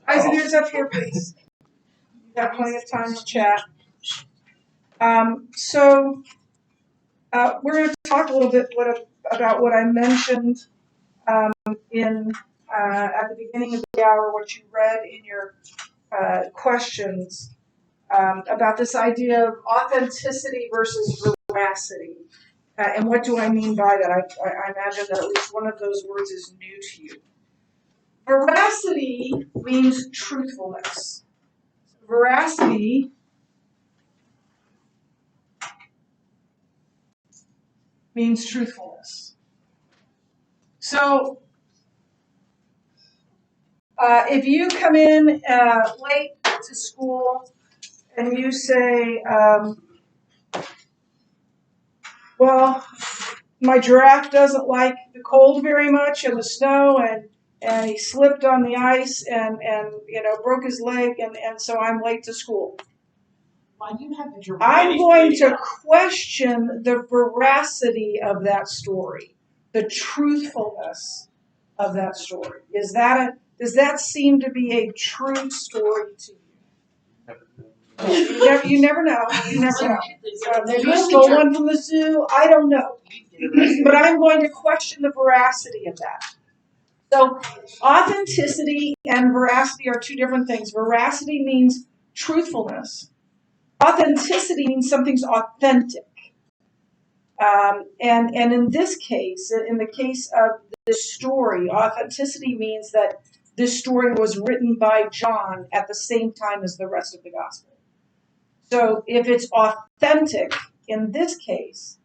Eyes and ears up here, please. You've got plenty of time to chat. We're going to talk a little bit about what I mentioned in at the beginning of the hour, what you read in your questions about this idea of authenticity versus veracity. And what do I mean by that? I imagine that at least one of those words is new to you. Veracity means truthfulness. Veracity means truthfulness. So, if you come in late to school and you say, well, my giraffe doesn't like the cold very much and the snow, and he slipped on the ice and broke his leg, and so I'm late to school. Why do you have the giraffe? I'm going to question the veracity of that story, the truthfulness of that story. Does that seem to be a true story to you? You never know. You never know. Maybe you stole one from the zoo. I don't know. But I'm going to question the veracity of that. So authenticity and veracity are two different things. Veracity means truthfulness. Authenticity means something's authentic. And in this case, in the case of this story, authenticity means that this story was written by John at the same time as the rest of the gospel. So if it's authentic in this case,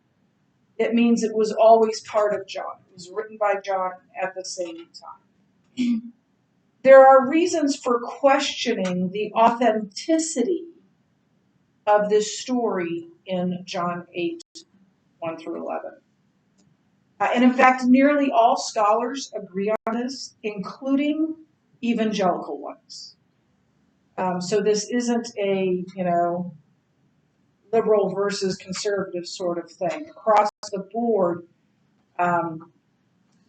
it means it was always part of John. It was written by John at the same time. There are reasons for questioning the authenticity of this story in John 8, 1 through 11. And in fact, nearly all scholars agree on this, including evangelical ones. So this isn't a, liberal versus conservative sort of thing. Across the board,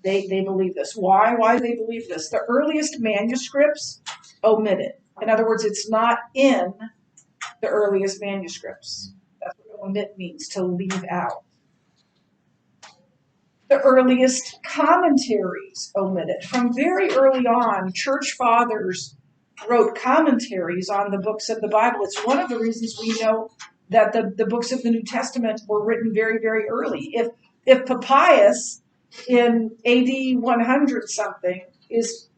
they believe this. Why? Why do they believe this? The earliest manuscripts omit it. In other words, it's not in the earliest manuscripts. That's what omit means, to leave out. The earliest commentaries omit it. From very early on, church fathers wrote commentaries on the books of the Bible. It's one of the reasons we know that the books of the New Testament were written very, very early. If Papias in AD 100 something is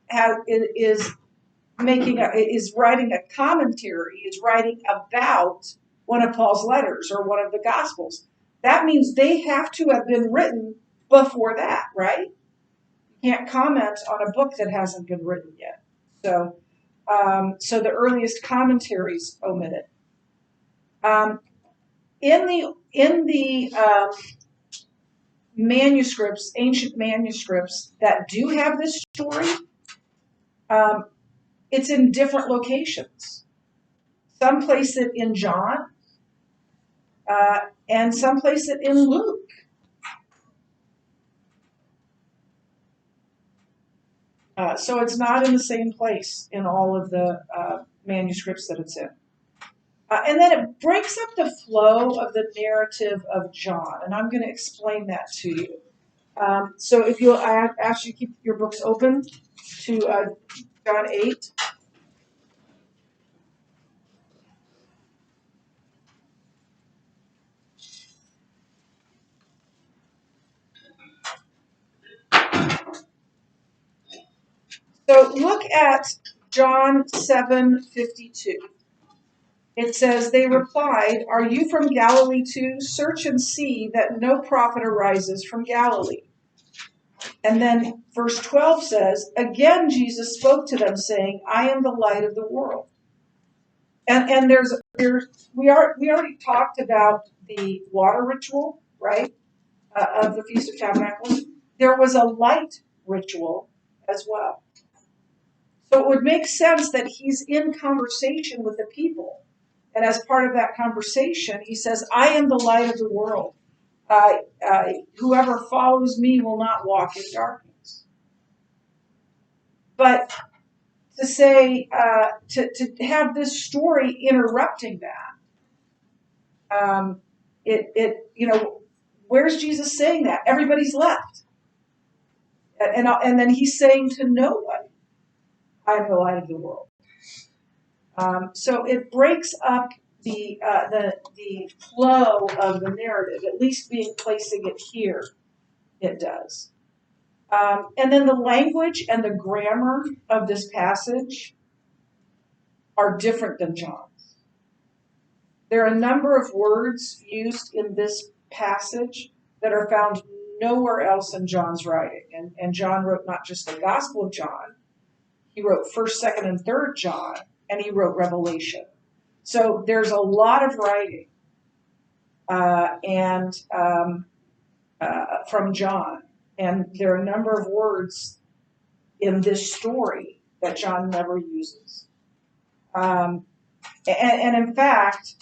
writing a commentary, is writing about one of Paul's letters or one of the Gospels, that means they have to have been written before that, right? You can't comment on a book that hasn't been written yet. So the earliest commentaries omit it. In the manuscripts, ancient manuscripts that do have this story, it's in different locations. Some place it in John, and some place it in Luke. So it's not in the same place in all of the manuscripts that it's in. And then it breaks up the flow of the narrative of John, and I'm going to explain that to you. So if you'll ask you to keep your books open to John 8. So look at John 7:52. It says, they replied, "Are you from Galilee too? Search and see that no prophet arises from Galilee." And then verse 12 says, again Jesus spoke to them, saying, "I am the light of the world." And we already talked about the water ritual, right, of the Feast of Tabernacles. There was a light ritual as well. So it would make sense that he's in conversation with the people. And as part of that conversation, he says, "I am the light of the world. Whoever follows me will not walk in darkness." But to say, to have this story interrupting that. Where's Jesus saying that? Everybody's left. And then he's saying to nobody, I am the light of the world. So it breaks up the flow of the narrative, at least placing it here, it does. And then the language and the grammar of this passage are different than John's. There are a number of words used in this passage that are found nowhere else in John's writing. And John wrote not just the Gospel of John, he wrote 1st, 2nd, and 3rd John, and he wrote Revelation. So there's a lot of writing from John. And there are a number of words in this story that John never uses. And in fact,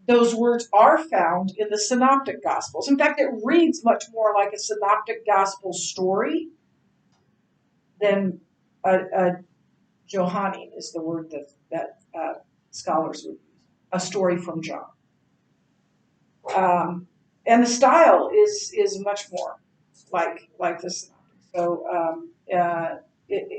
those words are found in the Synoptic Gospels. In fact, it reads much more like a Synoptic Gospel story than a Johannine is the word that scholars would use. A story from John. And the style is much more like the Synoptic.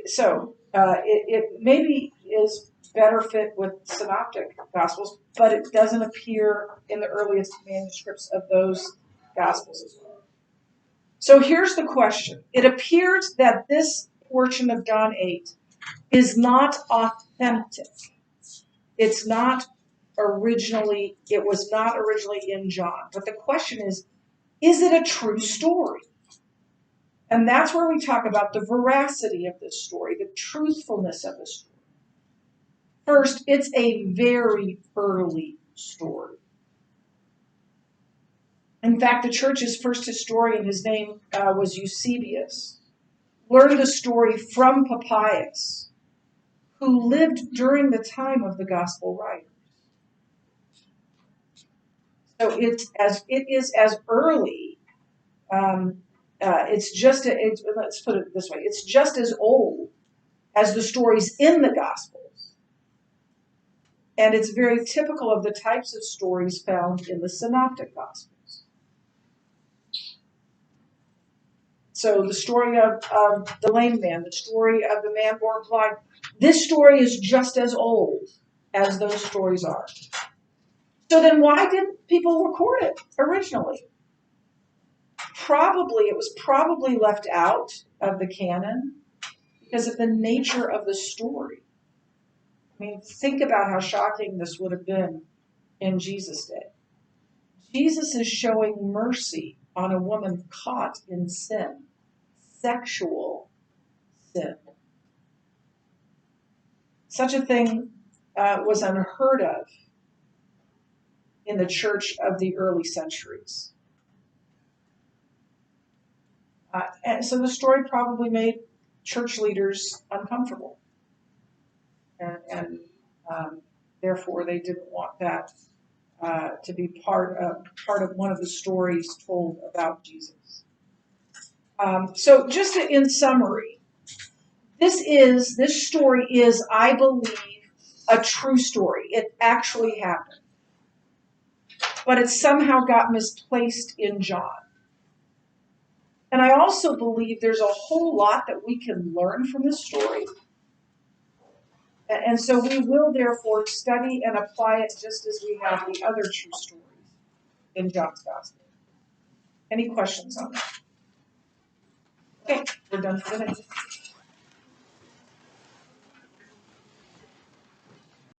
So it maybe is better fit with Synoptic Gospels, but it doesn't appear in the earliest manuscripts of those Gospels as well. So here's the question. It appears that this portion of John 8 is not authentic. It was not originally in John. But the question is it a true story? And that's where we talk about the veracity of this story, the truthfulness of the story. First, it's a very early story. In fact, the church's first historian, his name was Eusebius, learned the story from Papias, who lived during the time of the gospel writers. So it is as early. Let's put it this way: it's just as old as the stories in the Gospels, and it's very typical of the types of stories found in the Synoptic Gospels. So the story of the lame man, the story of the man born blind, this story is just as old as those stories are. So then why didn't people record it originally? It was probably left out of the canon because of the nature of the story. I mean, think about how shocking this would have been in Jesus' day. Jesus is showing mercy on a woman caught in sin, sexual sin. Such a thing was unheard of in the church of the early centuries. And so the story probably made church leaders uncomfortable. And therefore they didn't want that to be part of one of the stories told about Jesus. So just in summary, this story is, I believe, a true story. It actually happened. But it somehow got misplaced in John. And I also believe there's a whole lot that we can learn from this story. And so we will therefore study and apply it just as we have the other true stories in John's Gospel. Any questions on that? Okay, we're done for today.